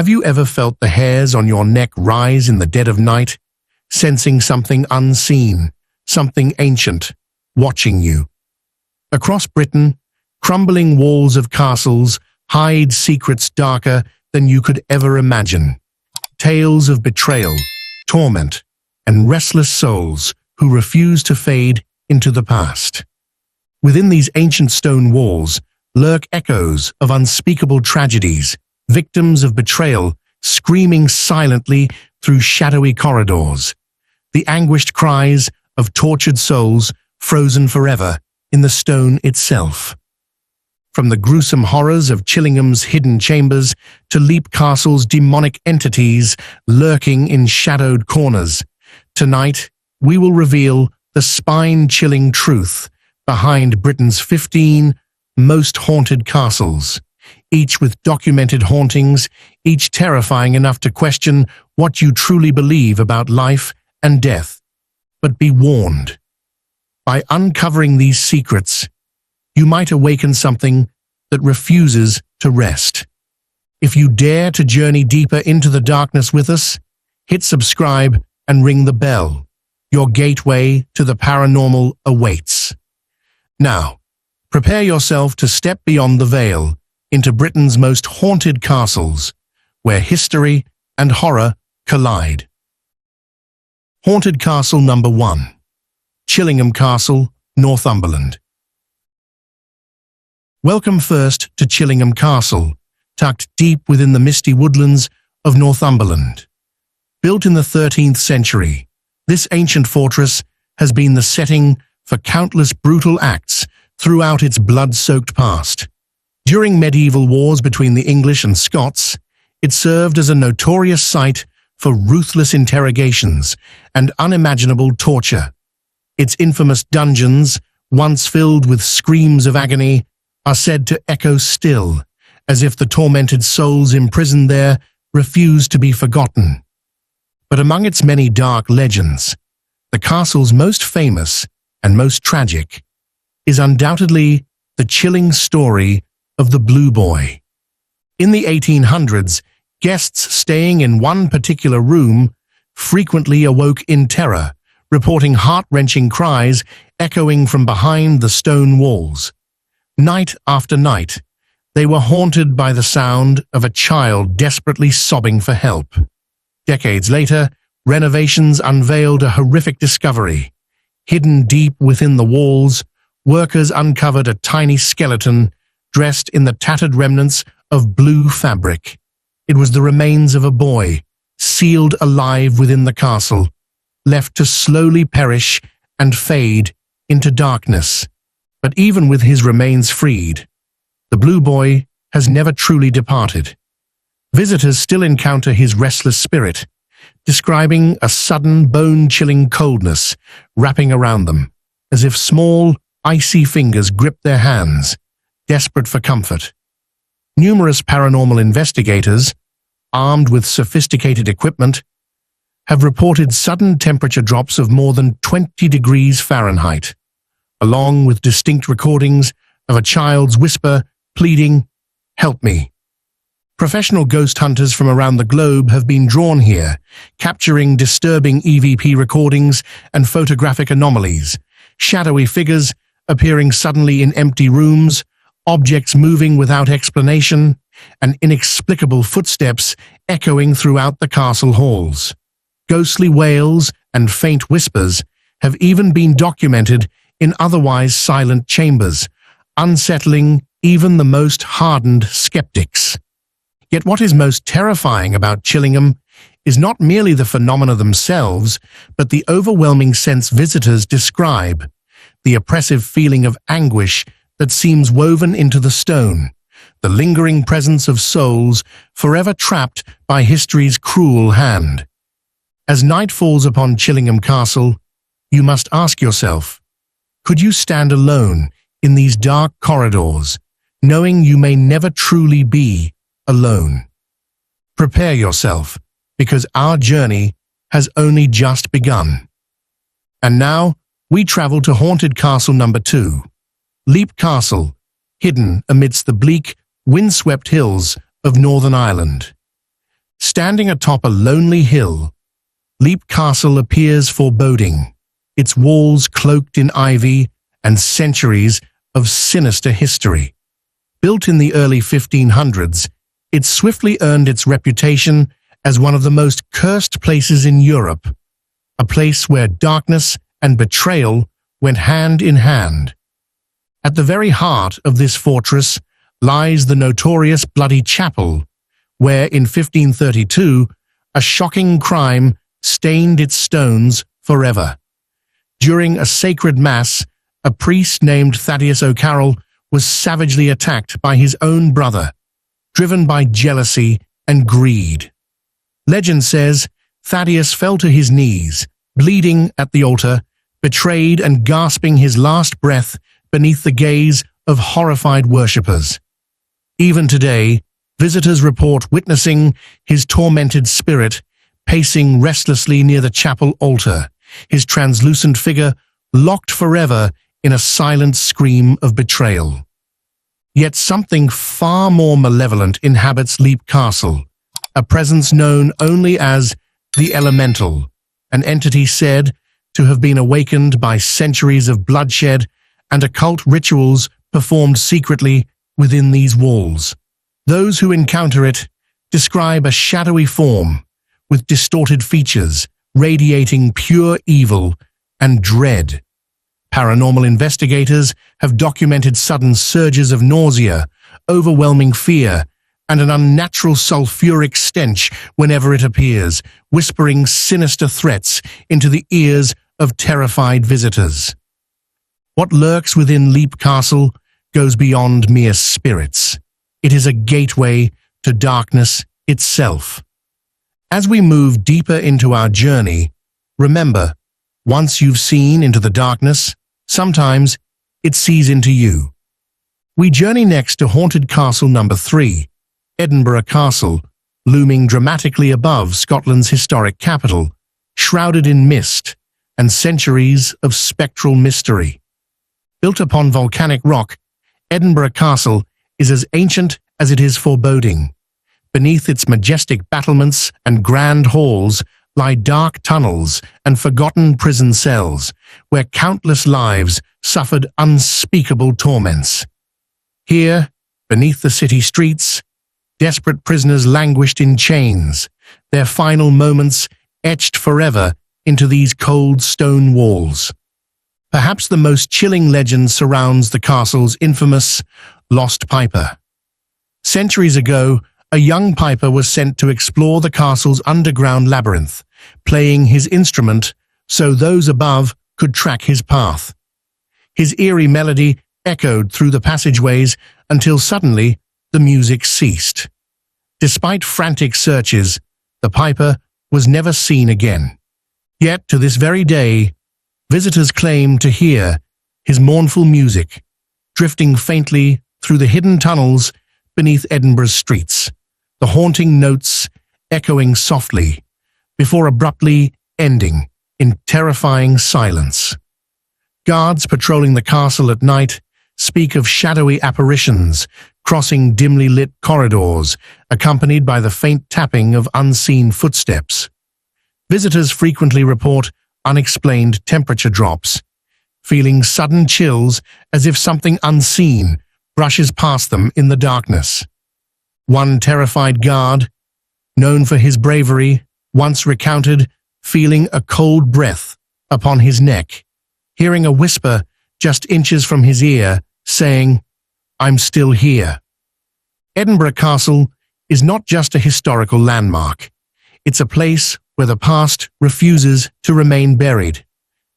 Have you ever felt the hairs on your neck rise in the dead of night, sensing something unseen, something ancient, watching you? Across Britain, crumbling walls of castles hide secrets darker than you could ever imagine. Tales of betrayal, torment, and restless souls who refuse to fade into the past. Within these ancient stone walls lurk echoes of unspeakable tragedies, victims of betrayal screaming silently through shadowy corridors, the anguished cries of tortured souls frozen forever in the stone itself. From the gruesome horrors of Chillingham's hidden chambers to Leap Castle's demonic entities lurking in shadowed corners, tonight we will reveal the spine-chilling truth behind Britain's 15 most haunted castles, each with documented hauntings, each terrifying enough to question what you truly believe about life and death. But be warned, by uncovering these secrets, you might awaken something that refuses to rest. If you dare to journey deeper into the darkness with us, hit subscribe and ring the bell. Your gateway to the paranormal awaits. Now, prepare yourself to step beyond the veil into Britain's most haunted castles, where history and horror collide. Haunted Castle number 1. Chillingham Castle, Northumberland. Welcome first to Chillingham Castle, tucked deep within the misty woodlands of Northumberland. Built in the 13th century, this ancient fortress has been the setting for countless brutal acts throughout its blood-soaked past. During medieval wars between the English and Scots, it served as a notorious site for ruthless interrogations and unimaginable torture. Its infamous dungeons, once filled with screams of agony, are said to echo still, as if the tormented souls imprisoned there refused to be forgotten. But among its many dark legends, the castle's most famous and most tragic is undoubtedly the chilling story of the Blue Boy. In the 1800s, guests staying in one particular room frequently awoke in terror, reporting heart-wrenching cries echoing from behind the stone walls. Night after night, they were haunted by the sound of a child desperately sobbing for help. Decades later, renovations unveiled a horrific discovery. Hidden deep within the walls, workers uncovered a tiny skeleton dressed in the tattered remnants of blue fabric. It was the remains of a boy, sealed alive within the castle, left to slowly perish and fade into darkness. But even with his remains freed, the Blue Boy has never truly departed. Visitors still encounter his restless spirit, describing a sudden bone-chilling coldness wrapping around them, as if small, icy fingers grip their hands, desperate for comfort. Numerous paranormal investigators, armed with sophisticated equipment, have reported sudden temperature drops of more than 20 degrees Fahrenheit, along with distinct recordings of a child's whisper pleading, "Help me." Professional ghost hunters from around the globe have been drawn here, capturing disturbing EVP recordings and photographic anomalies, shadowy figures appearing suddenly in empty rooms, objects moving without explanation, and inexplicable footsteps echoing throughout the castle halls. Ghostly wails and faint whispers have even been documented in otherwise silent chambers, unsettling even the most hardened skeptics. Yet what is most terrifying about Chillingham is not merely the phenomena themselves, but the overwhelming sense visitors describe, the oppressive feeling of anguish that seems woven into the stone, the lingering presence of souls forever trapped by history's cruel hand. As night falls upon Chillingham Castle, you must ask yourself, could you stand alone in these dark corridors, knowing you may never truly be alone? Prepare yourself, because our journey has only just begun. And now, we travel to Haunted Castle number 2, Leap Castle, hidden amidst the bleak, windswept hills of Northern Ireland. Standing atop a lonely hill, Leap Castle appears foreboding, its walls cloaked in ivy and centuries of sinister history. Built in the early 1500s, it swiftly earned its reputation as one of the most cursed places in Europe, a place where darkness and betrayal went hand in hand. At the very heart of this fortress lies the notorious Bloody Chapel, where in 1532 a shocking crime stained its stones forever. During a sacred mass, a priest named Thaddeus O'Carroll was savagely attacked by his own brother, driven by jealousy and greed. Legend says Thaddeus fell to his knees, bleeding at the altar, betrayed and gasping his last breath beneath the gaze of horrified worshippers. Even today, visitors report witnessing his tormented spirit pacing restlessly near the chapel altar, his translucent figure locked forever in a silent scream of betrayal. Yet something far more malevolent inhabits Leap Castle, a presence known only as the Elemental, an entity said to have been awakened by centuries of bloodshed and occult rituals performed secretly within these walls. Those who encounter it describe a shadowy form with distorted features, radiating pure evil and dread. Paranormal investigators have documented sudden surges of nausea, overwhelming fear, and an unnatural sulfuric stench whenever it appears, whispering sinister threats into the ears of terrified visitors. What lurks within Leap Castle goes beyond mere spirits. It is a gateway to darkness itself. As we move deeper into our journey, remember, once you've seen into the darkness, sometimes it sees into you. We journey next to Haunted Castle number 3, Edinburgh Castle, looming dramatically above Scotland's historic capital, shrouded in mist and centuries of spectral mystery. Built upon volcanic rock, Edinburgh Castle is as ancient as it is foreboding. Beneath its majestic battlements and grand halls lie dark tunnels and forgotten prison cells, where countless lives suffered unspeakable torments. Here, beneath the city streets, desperate prisoners languished in chains, their final moments etched forever into these cold stone walls. Perhaps the most chilling legend surrounds the castle's infamous Lost Piper. Centuries ago, a young piper was sent to explore the castle's underground labyrinth, playing his instrument so those above could track his path. His eerie melody echoed through the passageways until suddenly the music ceased. Despite frantic searches, the piper was never seen again. Yet, to this very day, visitors claim to hear his mournful music, drifting faintly through the hidden tunnels beneath Edinburgh's streets, the haunting notes echoing softly, before abruptly ending in terrifying silence. Guards patrolling the castle at night speak of shadowy apparitions crossing dimly lit corridors, accompanied by the faint tapping of unseen footsteps. Visitors frequently report unexplained temperature drops, feeling sudden chills as if something unseen brushes past them in the darkness. One terrified guard, known for his bravery, once recounted feeling a cold breath upon his neck, hearing a whisper just inches from his ear saying, "I'm still here." Edinburgh Castle is not just a historical landmark. It's a place where the past refuses to remain buried,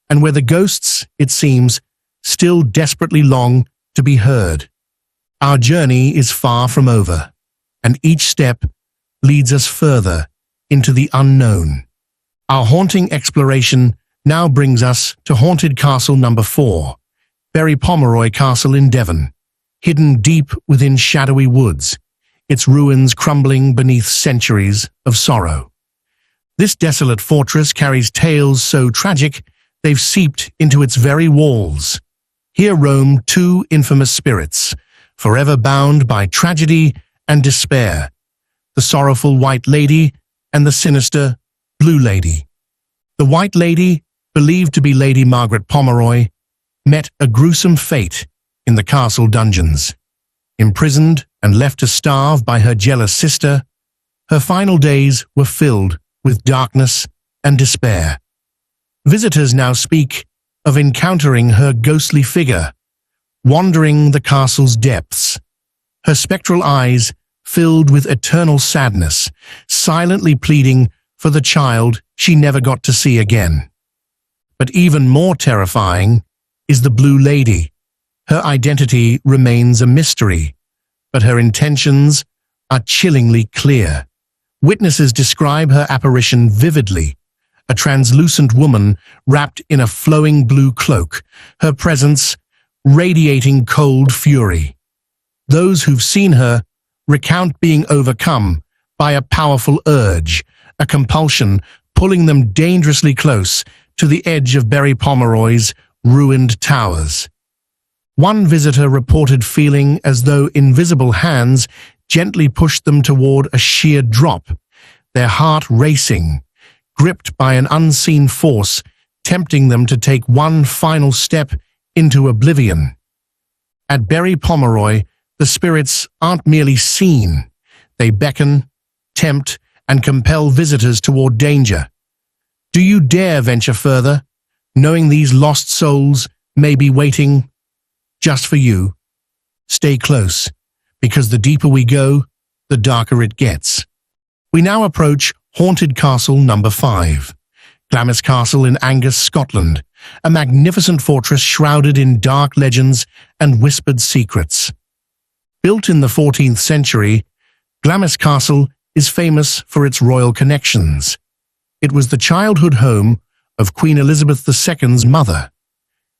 and where the ghosts, it seems, still desperately long to be heard. Our journey is far from over, and each step leads us further into the unknown. Our haunting exploration now brings us to Haunted Castle number 4, Pomeroy Castle in Devon, hidden deep within shadowy woods, its ruins crumbling beneath centuries of sorrow. This desolate fortress carries tales so tragic they've seeped into its very walls. Here roam two infamous spirits, forever bound by tragedy and despair, the sorrowful White Lady, and the sinister Blue Lady. The White Lady, believed to be Lady Margaret Pomeroy, met a gruesome fate in the castle dungeons. Imprisoned and left to starve by her jealous sister, her final days were filled with darkness and despair. Visitors now speak of encountering her ghostly figure, wandering the castle's depths, her spectral eyes filled with eternal sadness, silently pleading for the child she never got to see again. But even more terrifying is the Blue Lady. Her identity remains a mystery, but her intentions are chillingly clear. Witnesses describe her apparition vividly, a translucent woman wrapped in a flowing blue cloak, her presence radiating cold fury. Those who've seen her recount being overcome by a powerful urge, a compulsion pulling them dangerously close to the edge of Berry Pomeroy's ruined towers. One visitor reported feeling as though invisible hands gently pushed them toward a sheer drop, their heart racing, gripped by an unseen force, tempting them to take one final step into oblivion. At Berry Pomeroy, the spirits aren't merely seen. They beckon, tempt, and compel visitors toward danger. Do you dare venture further, knowing these lost souls may be waiting just for you? Stay close, because the deeper we go, the darker it gets. We now approach Haunted Castle number 5, Glamis Castle in Angus, Scotland, a magnificent fortress shrouded in dark legends and whispered secrets. Built in the 14th century, Glamis Castle is famous for its royal connections. It was the childhood home of Queen Elizabeth II's mother.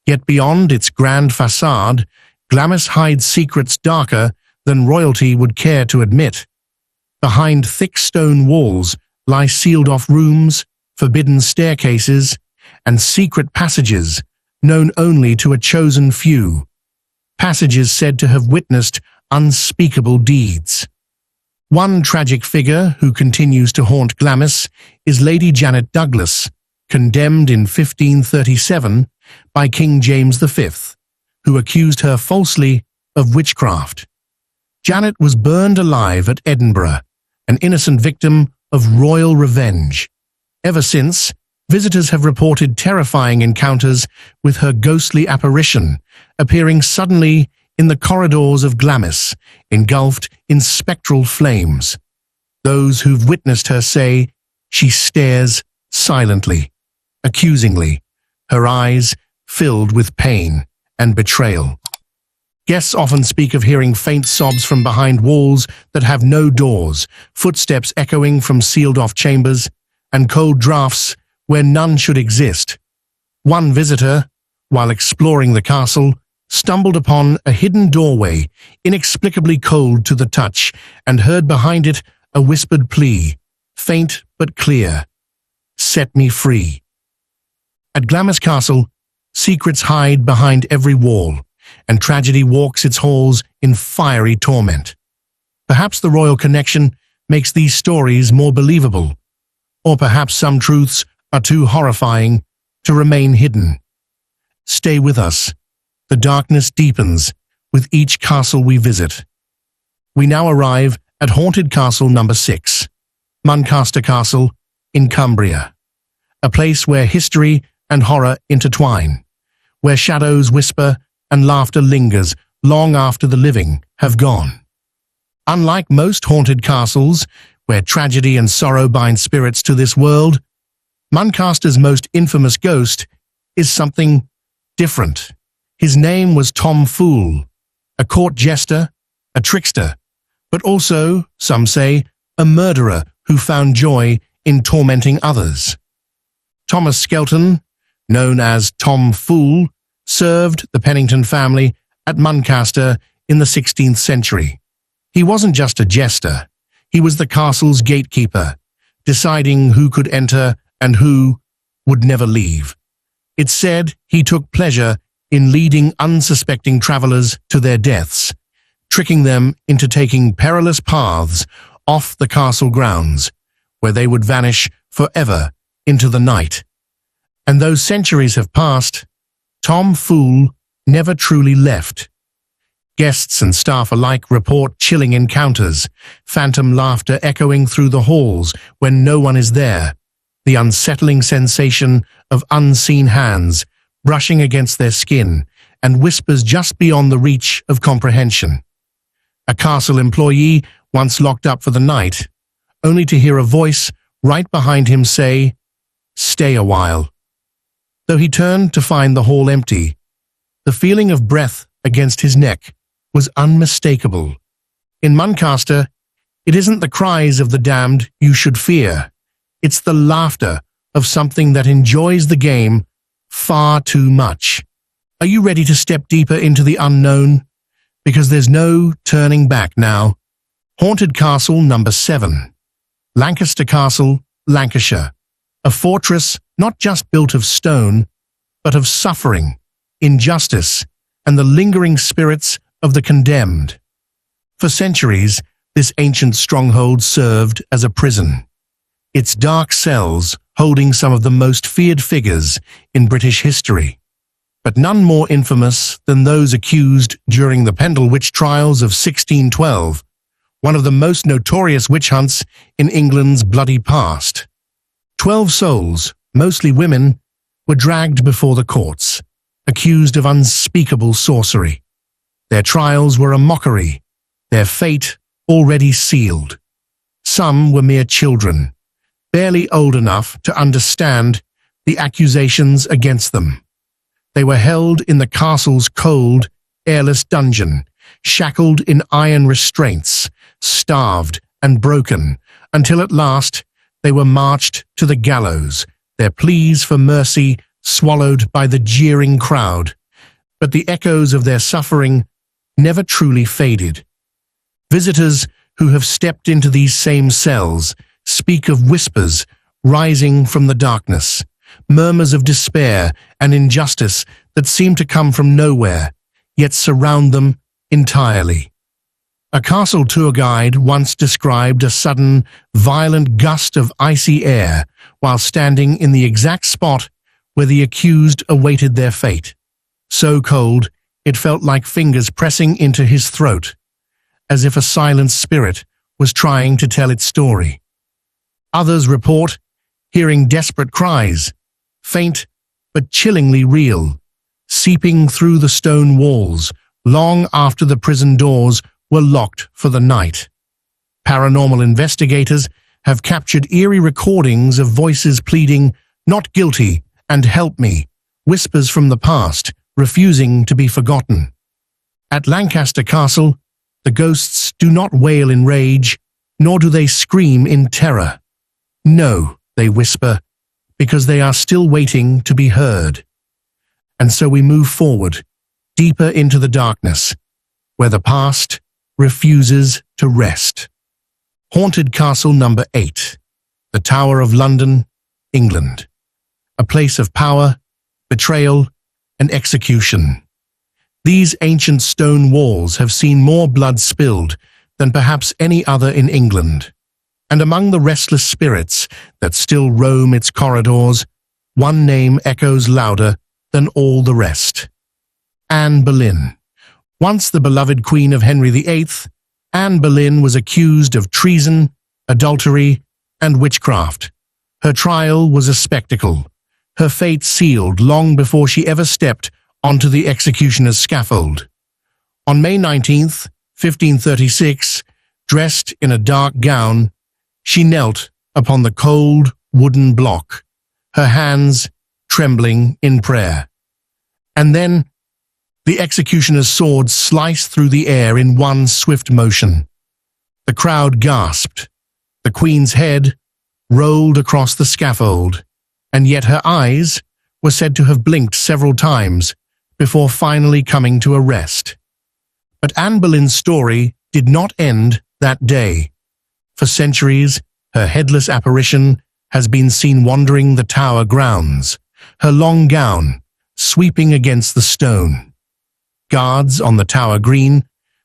Yet beyond its grand facade, Glamis hides secrets darker than royalty would care to admit. Behind thick stone walls lie sealed-off rooms, forbidden staircases, and secret passages known only to a chosen few. Passages said to have witnessed unspeakable deeds. One tragic figure who continues to haunt Glamis is Lady Janet Douglas, condemned in 1537 by King James V, who accused her falsely of witchcraft. Janet was burned alive at Edinburgh, an innocent victim of royal revenge. Ever since, visitors have reported terrifying encounters with her ghostly apparition, appearing suddenly in the corridors of Glamis, engulfed in spectral flames. Those who've witnessed her say she stares silently, accusingly, her eyes filled with pain and betrayal. Guests often speak of hearing faint sobs from behind walls that have no doors, footsteps echoing from sealed-off chambers, and cold draughts where none should exist. One visitor, while exploring the castle, stumbled upon a hidden doorway, inexplicably cold to the touch, and heard behind it a whispered plea, faint but clear: "Set me free." At Glamis Castle, secrets hide behind every wall, and tragedy walks its halls in fiery torment. Perhaps the royal connection makes these stories more believable, or perhaps some truths are too horrifying to remain hidden. Stay with us. The darkness deepens with each castle we visit. We now arrive at Haunted Castle number 6, Muncaster Castle in Cumbria, a place where history and horror intertwine, where shadows whisper and laughter lingers long after the living have gone. Unlike most haunted castles, where tragedy and sorrow bind spirits to this world, Muncaster's most infamous ghost is something different. His name was Tom Fool, a court jester, a trickster, but also, some say, a murderer who found joy in tormenting others. Thomas Skelton, known as Tom Fool, served the Pennington family at Muncaster in the 16th century. He wasn't just a jester, he was the castle's gatekeeper, deciding who could enter and who would never leave. It's said he took pleasure in leading unsuspecting travelers to their deaths, tricking them into taking perilous paths, off the castle grounds, where they would vanish forever into the night. And though centuries have passed, Tom Fool never truly left. Guests and staff alike report chilling encounters, phantom laughter echoing through the halls when no one is there, the unsettling sensation of unseen hands brushing against their skin, and whispers just beyond the reach of comprehension. A castle employee once locked up for the night, only to hear a voice right behind him say, "Stay a while." Though he turned to find the hall empty, the feeling of breath against his neck was unmistakable. In Muncaster, it isn't the cries of the damned you should fear. It's the laughter of something that enjoys the game far too much. Are you ready to step deeper into the unknown? Because there's no turning back now. Haunted Castle number 7. Lancaster Castle, Lancashire. A fortress not just built of stone, but of suffering, injustice, and the lingering spirits of the condemned. For centuries, this ancient stronghold served as a prison, its dark cells holding some of the most feared figures in British history, but none more infamous than those accused during the Pendle witch trials of 1612, one of the most notorious witch hunts in England's bloody past. 12 souls, mostly women, were dragged before the courts, accused of unspeakable sorcery. Their trials were a mockery, their fate already sealed. Some were mere children, barely old enough to understand the accusations against them. They were held in the castle's cold, airless dungeon, shackled in iron restraints, starved and broken, until at last they were marched to the gallows, their pleas for mercy swallowed by the jeering crowd. But the echoes of their suffering never truly faded. Visitors who have stepped into these same cells speak of whispers rising from the darkness, murmurs of despair and injustice that seem to come from nowhere, yet surround them entirely. A castle tour guide once described a sudden, violent gust of icy air while standing in the exact spot where the accused awaited their fate. So cold, it felt like fingers pressing into his throat, as if a silent spirit was trying to tell its story. Others report hearing desperate cries, faint but chillingly real, seeping through the stone walls long after the prison doors were locked for the night. Paranormal investigators have captured eerie recordings of voices pleading, "Not guilty," and "Help me," whispers from the past, refusing to be forgotten. At Lancaster Castle, the ghosts do not wail in rage, nor do they scream in terror. No, they whisper, because they are still waiting to be heard. And so we move forward, deeper into the darkness, where the past refuses to rest. Haunted Castle number 8. The Tower of London, England. A place of power, betrayal, and execution. These ancient stone walls have seen more blood spilled than perhaps any other in England. And among the restless spirits that still roam its corridors, one name echoes louder than all the rest. Anne Boleyn. Once the beloved Queen of Henry VIII, Anne Boleyn was accused of treason, adultery, and witchcraft. Her trial was a spectacle, her fate sealed long before she ever stepped onto the executioner's scaffold. On May 19th, 1536, dressed in a dark gown, she knelt upon the cold wooden block, her hands trembling in prayer. And then, the executioner's sword sliced through the air in one swift motion. The crowd gasped. The Queen's head rolled across the scaffold, and yet her eyes were said to have blinked several times before finally coming to a rest. But Anne Boleyn's story did not end that day. For centuries, her headless apparition has been seen wandering the tower grounds, her long gown sweeping against the stone. Guards on the tower green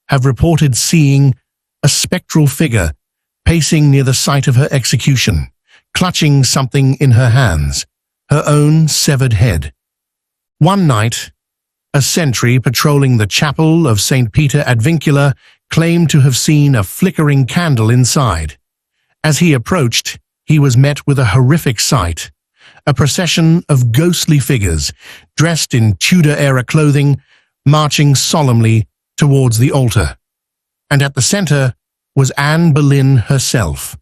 have reported seeing a spectral figure pacing near the site of her execution, clutching something in her hands, her own severed head. One night, a sentry patrolling the chapel of St. Peter ad Vincula claimed to have seen a flickering candle inside. As he approached, he was met with a horrific sight. A procession of ghostly figures, dressed in Tudor-era clothing, marching solemnly towards the altar. And at the center was Anne Boleyn herself.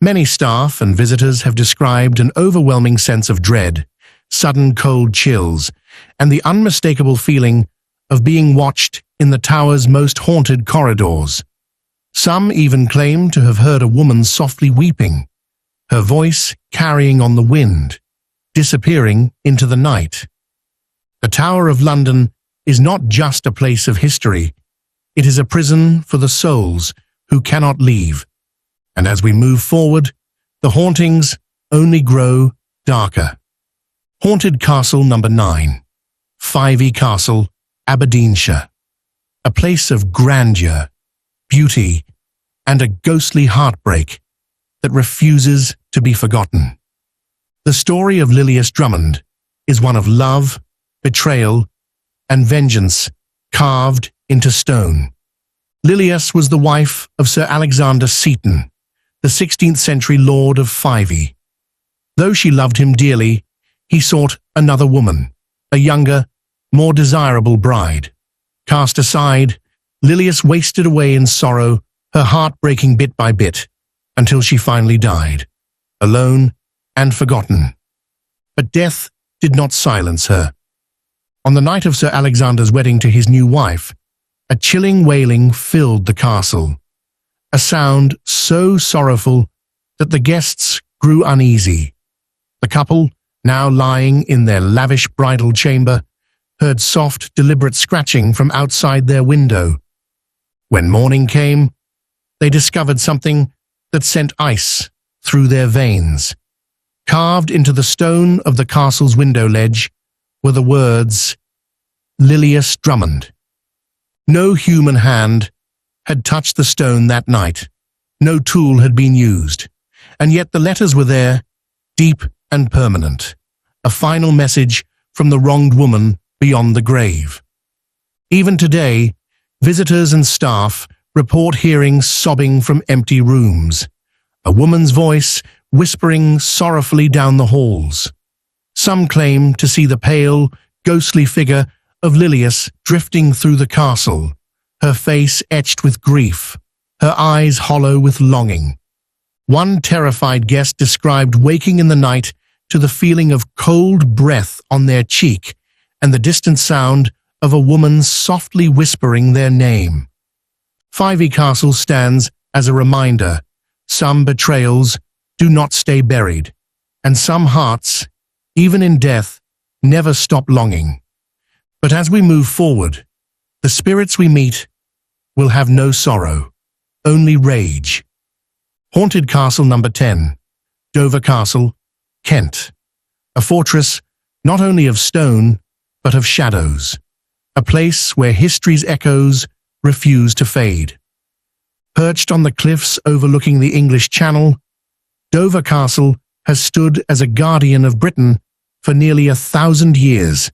Many staff and visitors have described an overwhelming sense of dread, sudden cold chills, and the unmistakable feeling of being watched in the tower's most haunted corridors. Some even claim to have heard a woman softly weeping, her voice carrying on the wind, disappearing into the night. The Tower of London is not just a place of history, it is a prison for the souls who cannot leave. And as we move forward, the hauntings only grow darker. Haunted Castle number 9, Fyvie Castle, Aberdeenshire. A place of grandeur, beauty, and a ghostly heartbreak that refuses to be forgotten. The story of Lilias Drummond is one of love, betrayal, and vengeance carved into stone. Lilias was the wife of Sir Alexander Seton, the 16th century lord of Fyvie. Though she loved him dearly, he sought another woman, a younger, more desirable bride. Cast aside, Lilias wasted away in sorrow, her heart breaking bit by bit, until she finally died, alone and forgotten. But death did not silence her. On the night of Sir Alexander's wedding to his new wife, a chilling wailing filled the castle, a sound so sorrowful that the guests grew uneasy. The couple, now lying in their lavish bridal chamber, heard soft, deliberate scratching from outside their window. When morning came, they discovered something that sent ice through their veins. Carved into the stone of the castle's window ledge were the words, Lilias Drummond. No human hand had touched the stone that night. No tool had been used. And yet the letters were there, deep and permanent. A final message from the wronged woman beyond the grave. Even today, visitors and staff report hearing sobbing from empty rooms, a woman's voice whispering sorrowfully down the halls. Some claim to see the pale, ghostly figure of Lilias drifting through the castle, her face etched with grief, her eyes hollow with longing. One terrified guest described waking in the night to the feeling of cold breath on their cheek and the distant sound of a woman softly whispering their name. Fyvie Castle stands as a reminder: some betrayals do not stay buried, and some hearts, even in death, never stop longing. But as we move forward, the spirits we meet will have no sorrow, only rage. Haunted Castle number 10, Dover Castle, Kent. A fortress not only of stone, but of shadows. A place where history's echoes refuse to fade. Perched on the cliffs overlooking the English Channel, Dover Castle has stood as a guardian of Britain for nearly 1,000 years,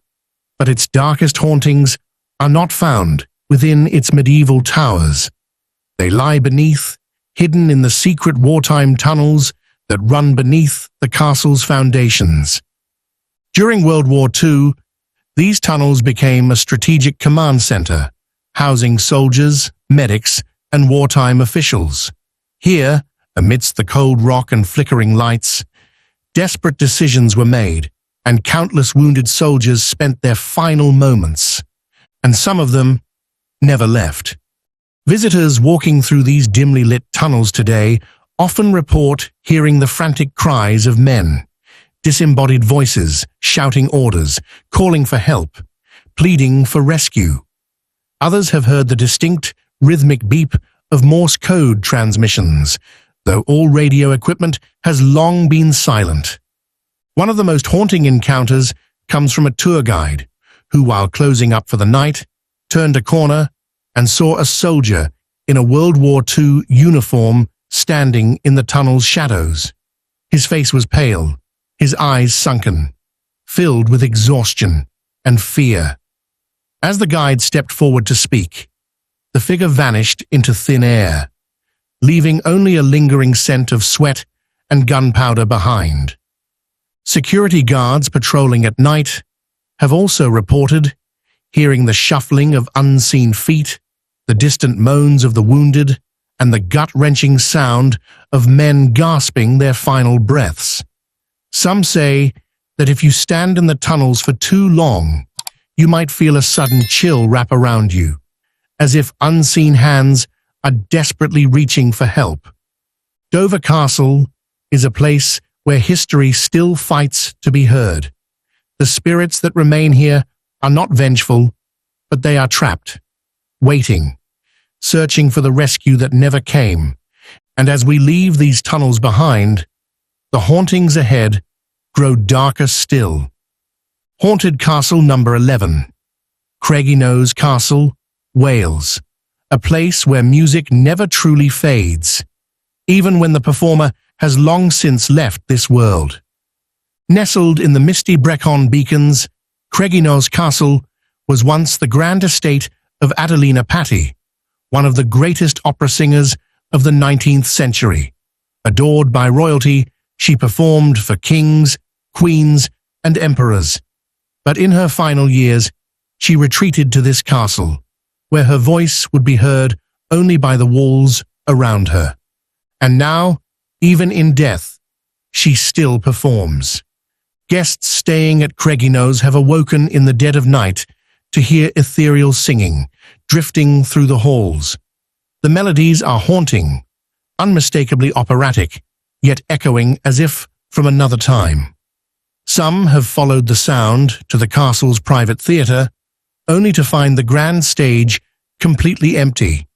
but its darkest hauntings are not found within its medieval towers. They lie beneath, hidden in the secret wartime tunnels that run beneath the castle's foundations. During World War II, these tunnels became a strategic command center, housing soldiers, medics, and wartime officials. Here, amidst the cold rock and flickering lights, desperate decisions were made, and countless wounded soldiers spent their final moments, and some of them never left. Visitors walking through these dimly lit tunnels today often report hearing the frantic cries of men, disembodied voices shouting orders, calling for help, pleading for rescue. Others have heard the distinct, rhythmic beep of Morse code transmissions, though all radio equipment has long been silent. One of the most haunting encounters comes from a tour guide who, while closing up for the night, turned a corner and saw a soldier in a World War II uniform standing in the tunnel's shadows. His face was pale, his eyes sunken, filled with exhaustion and fear. As the guide stepped forward to speak, the figure vanished into thin air, leaving only a lingering scent of sweat and gunpowder behind. Security guards patrolling at night have also reported hearing the shuffling of unseen feet, the distant moans of the wounded, and the gut-wrenching sound of men gasping their final breaths. Some say that if you stand in the tunnels for too long, you might feel a sudden chill wrap around you, as if unseen hands are desperately reaching for help. Dover Castle is a place where history still fights to be heard. The spirits that remain here are not vengeful, but they are trapped, waiting, searching for the rescue that never came. And as we leave these tunnels behind, the hauntings ahead grow darker still. Haunted Castle number 11, Craig-y-Nos Castle, Wales, a place where music never truly fades, even when the performer has long since left this world. Nestled in the misty Brecon beacons, Craig-y-Nos Castle was once the grand estate of Adelina Patti, one of the greatest opera singers of the 19th century. Adored by royalty, she performed for kings, queens, and emperors. But in her final years, she retreated to this castle, where her voice would be heard only by the walls around her. And now, even in death, she still performs. Guests staying at Craig-y-Nos have awoken in the dead of night to hear ethereal singing, drifting through the halls. The melodies are haunting, unmistakably operatic, yet echoing as if from another time. Some have followed the sound to the castle's private theatre, only to find the grand stage completely empty.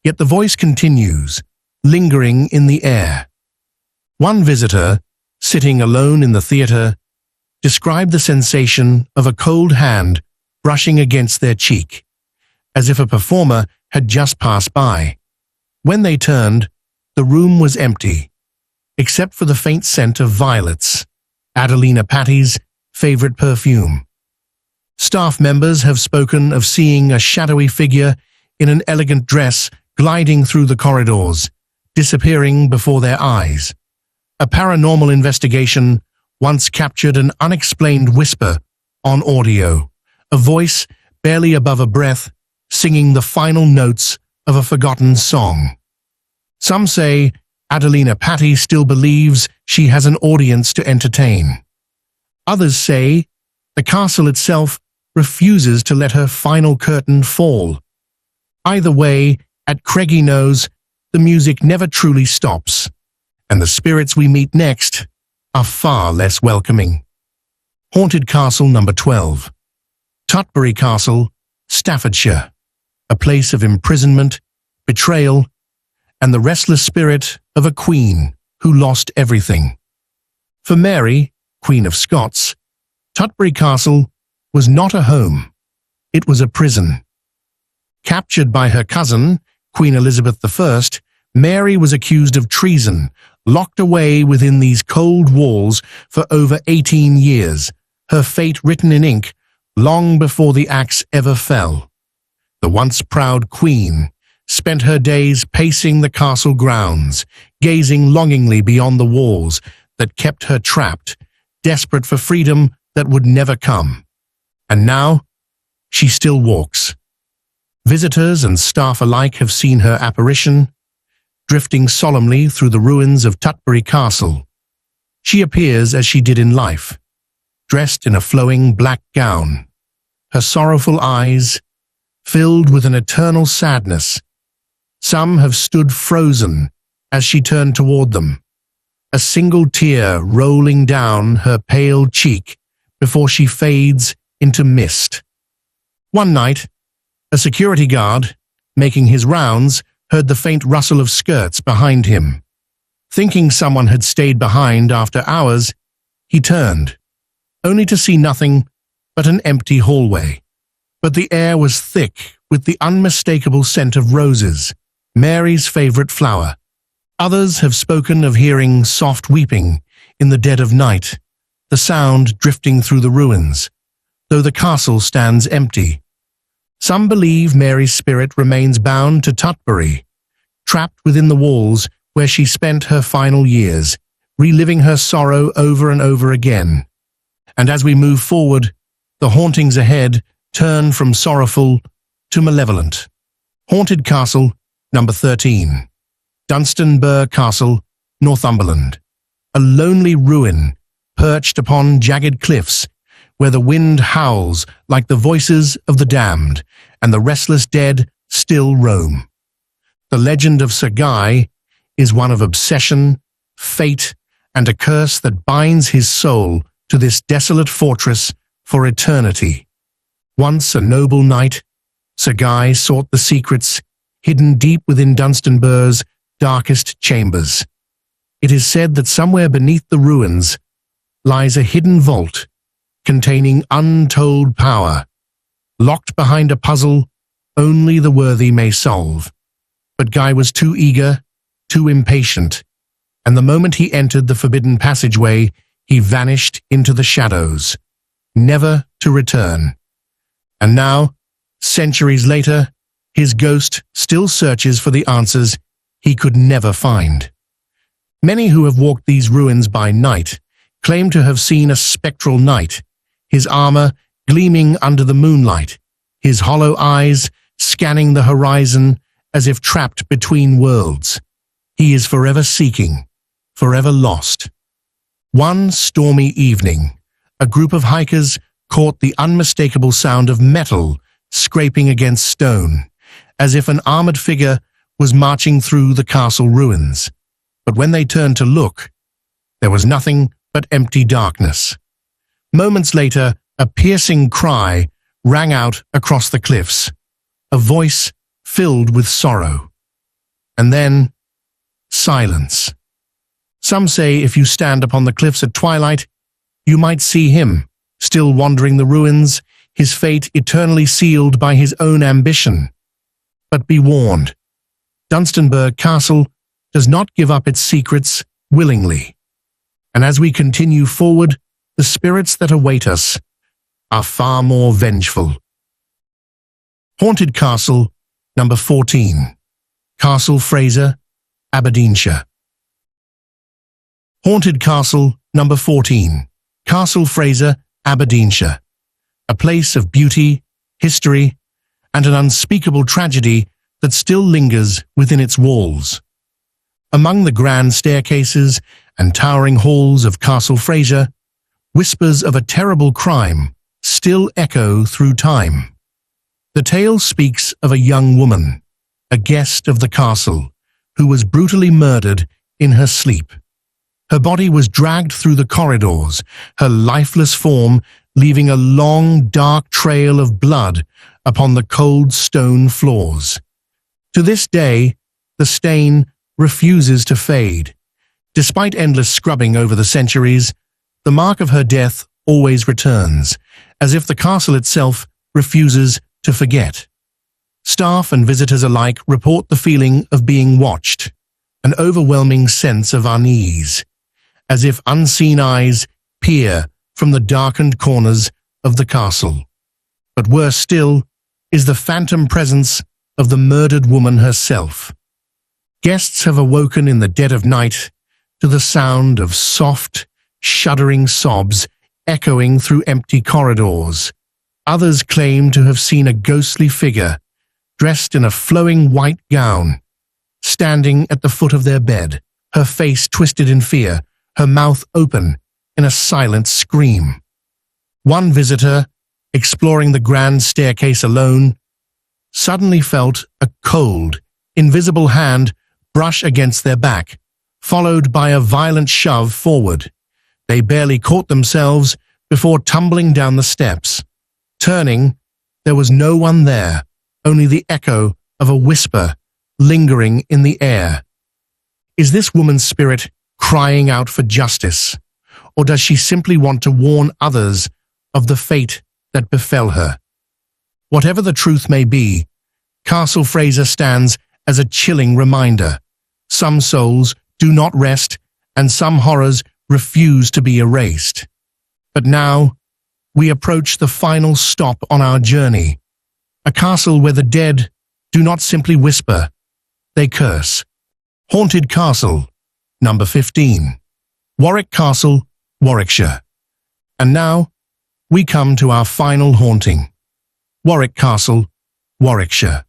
Yet the voice continues, lingering in the air. One visitor, sitting alone in the theatre, described the sensation of a cold hand brushing against their cheek, as if a performer had just passed by. When they turned, the room was empty, except for the faint scent of violets, Adelina Patti's favorite perfume. Staff members have spoken of seeing a shadowy figure in an elegant dress gliding through the corridors, disappearing before their eyes. A paranormal investigation once captured an unexplained whisper on audio, a voice barely above a breath singing the final notes of a forgotten song. Some say Adelina Patti still believes she has an audience to entertain. Others say the castle itself refuses to let her final curtain fall. Either way, at Craig-y-Nos, the music never truly stops, and the spirits we meet next are far less welcoming. Haunted Castle number 12, Tutbury Castle, Staffordshire, a place of imprisonment, betrayal, and the restless spirit of a queen who lost everything. For Mary, Queen of Scots, Tutbury Castle was not a home, it was a prison. Captured by her cousin, Queen Elizabeth I, Mary was accused of treason, locked away within these cold walls for over 18 years, her fate written in ink long before the axe ever fell. The once proud queen spent her days pacing the castle grounds, gazing longingly beyond the walls that kept her trapped, desperate for freedom that would never come. And now, she still walks. Visitors and staff alike have seen her apparition, drifting solemnly through the ruins of Tutbury Castle. She appears as she did in life, dressed in a flowing black gown, her sorrowful eyes filled with an eternal sadness. Some have stood frozen as she turned toward them, a single tear rolling down her pale cheek before she fades into mist. One night, a security guard, making his rounds, heard the faint rustle of skirts behind him. Thinking someone had stayed behind after hours, he turned, only to see nothing but an empty hallway. But the air was thick with the unmistakable scent of roses, Mary's favorite flower. Others have spoken of hearing soft weeping in the dead of night, the sound drifting through the ruins, though the castle stands empty. Some believe Mary's spirit remains bound to Tutbury, trapped within the walls where she spent her final years, reliving her sorrow over and over again. And as we move forward, the hauntings ahead turn from sorrowful to malevolent. Haunted Castle, number 13. Dunstanburgh Castle, Northumberland. A lonely ruin perched upon jagged cliffs where the wind howls like the voices of the damned and the restless dead still roam. The legend of Sir Guy is one of obsession, fate, and a curse that binds his soul to this desolate fortress for eternity. Once a noble knight, Sir Guy sought the secrets hidden deep within Dunstanburgh's darkest chambers. It is said that somewhere beneath the ruins lies a hidden vault containing untold power, locked behind a puzzle only the worthy may solve. But Guy was too eager, too impatient, and the moment he entered the forbidden passageway, he vanished into the shadows, never to return. And now, centuries later, his ghost still searches for the answers he could never find. Many who have walked these ruins by night claim to have seen a spectral knight, his armor gleaming under the moonlight, his hollow eyes scanning the horizon as if trapped between worlds. He is forever seeking, forever lost. One stormy evening, a group of hikers caught the unmistakable sound of metal scraping against stone, as if an armored figure was marching through the castle ruins. But when they turned to look, there was nothing but empty darkness. Moments later, a piercing cry rang out across the cliffs, a voice filled with sorrow. And then, silence. Some say if you stand upon the cliffs at twilight, you might see him, still wandering the ruins, his fate eternally sealed by his own ambition. But be warned, Dunstanburgh Castle does not give up its secrets willingly. And as we continue forward, the spirits that await us are far more vengeful. Haunted Castle, number 14. Castle Fraser, Aberdeenshire. Haunted Castle, number 14. Castle Fraser, Aberdeenshire. A place of beauty, history, and an unspeakable tragedy that still lingers within its walls. Among the grand staircases and towering halls of Castle Fraser, whispers of a terrible crime still echo through time. The tale speaks of a young woman, a guest of the castle, who was brutally murdered in her sleep. Her body was dragged through the corridors, her lifeless form leaving a long, dark trail of blood upon the cold stone floors. To this day, the stain refuses to fade. Despite endless scrubbing over the centuries, the mark of her death always returns, as if the castle itself refuses to forget. Staff and visitors alike report the feeling of being watched, an overwhelming sense of unease, as if unseen eyes peer from the darkened corners of the castle. But worse still is the phantom presence of the murdered woman herself. Guests have awoken in the dead of night to the sound of soft, shuddering sobs echoing through empty corridors. Others claim to have seen a ghostly figure, dressed in a flowing white gown, standing at the foot of their bed, her face twisted in fear, her mouth open in a silent scream. One visitor, exploring the grand staircase alone, suddenly felt a cold, invisible hand brush against their back, followed by a violent shove forward. They barely caught themselves before tumbling down the steps. Turning, there was no one there, only the echo of a whisper lingering in the air. Is this woman's spirit crying out for justice, or does she simply want to warn others of the fate that befell her? Whatever the truth may be, Castle Fraser stands as a chilling reminder. some souls do not rest, and some horrors refuse to be erased. But now, we approach the final stop on our journey, a castle where the dead do not simply whisper, they curse. Haunted Castle, number 15. Warwick Castle, Warwickshire. And now, we come to our final haunting. Warwick Castle, Warwickshire.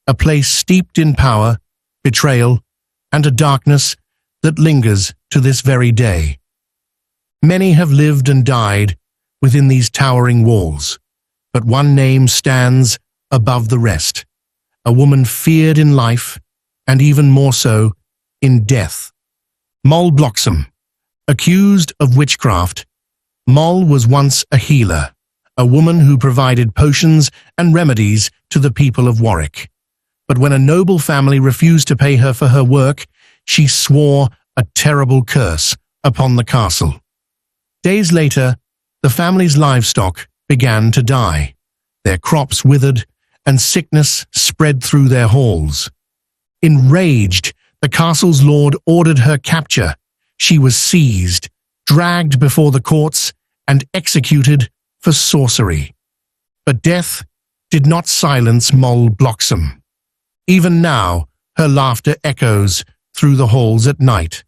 A place steeped in power, betrayal, and a darkness that lingers to this very day. Many have lived and died within these towering walls, but one name stands above the rest. A woman feared in life, and even more so in death. Moll Bloxham. Accused of witchcraft, Moll was once a healer, a woman who provided potions and remedies to the people of Warwick. But when a noble family refused to pay her for her work, she swore a terrible curse upon the castle. Days later, the family's livestock began to die. Their crops withered, and sickness spread through their halls. Enraged, the castle's lord ordered her capture. She was seized, dragged before the courts, and executed for sorcery. But death did not silence Moll Bloxham. Even now, her laughter echoes through the halls at night,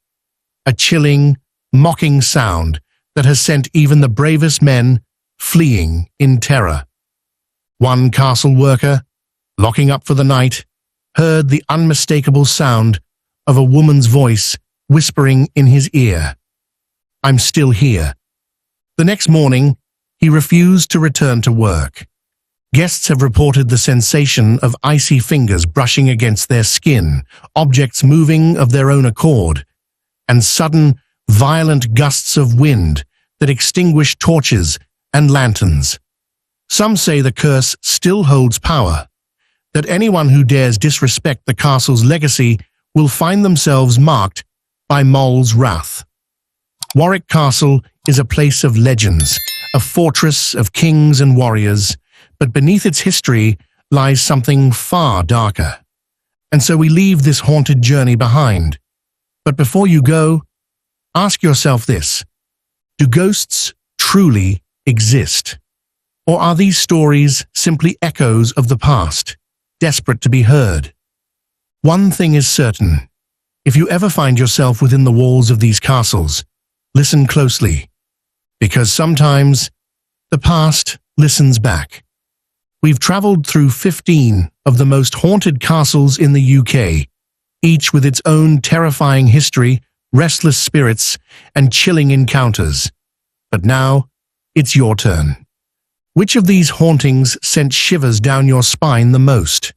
a chilling, mocking sound that has sent even the bravest men fleeing in terror. One castle worker, locking up for the night, heard the unmistakable sound of a woman's voice whispering in his ear, "I'm still here." The next morning, he refused to return to work. Guests have reported the sensation of icy fingers brushing against their skin, objects moving of their own accord, and sudden, violent gusts of wind that extinguish torches and lanterns. Some say the curse still holds power, that anyone who dares disrespect the castle's legacy will find themselves marked by Moll's wrath. Warwick Castle is a place of legends, a fortress of kings and warriors, but beneath its history lies something far darker. And so we leave this haunted journey behind. But before you go, ask yourself this: do ghosts truly exist? Or are these stories simply echoes of the past, desperate to be heard? One thing is certain: if you ever find yourself within the walls of these castles, listen closely, because sometimes the past listens back. We've traveled through 15 of the most haunted castles in the UK, each with its own terrifying history, restless spirits, and chilling encounters. But now, it's your turn. Which of these hauntings sent shivers down your spine the most?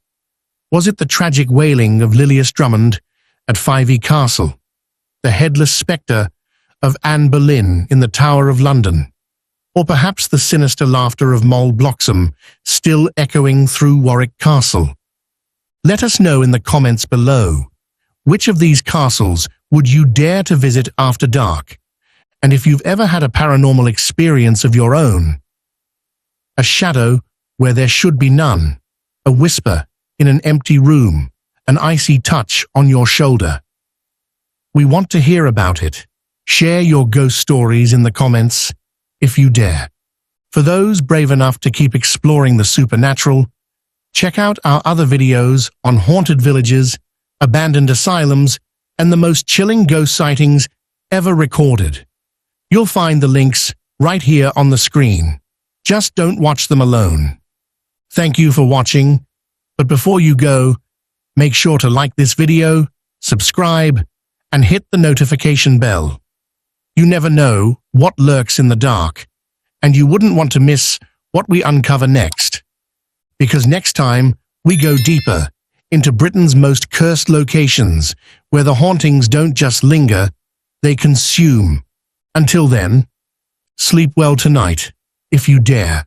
Was it the tragic wailing of Lilias Drummond at Fyvie Castle, the headless spectre of Anne Boleyn in the Tower of London, or perhaps the sinister laughter of Moll Bloxham still echoing through Warwick Castle? Let us know in the comments below. Which of these castles would you dare to visit after dark? And if you've ever had a paranormal experience of your own, a shadow where there should be none, a whisper in an empty room, an icy touch on your shoulder, we want to hear about it. Share your ghost stories in the comments, if you dare. For those brave enough to keep exploring the supernatural, check out our other videos on haunted villages, abandoned asylums, and the most chilling ghost sightings ever recorded. You'll find the links right here on the screen. Just don't watch them alone. Thank you for watching, but before you go, make sure to like this video, subscribe, and hit the notification bell. You never know what lurks in the dark, and you wouldn't want to miss what we uncover next. Because next time, we go deeper into Britain's most cursed locations, where the hauntings don't just linger, they consume. Until then, sleep well tonight, if you dare.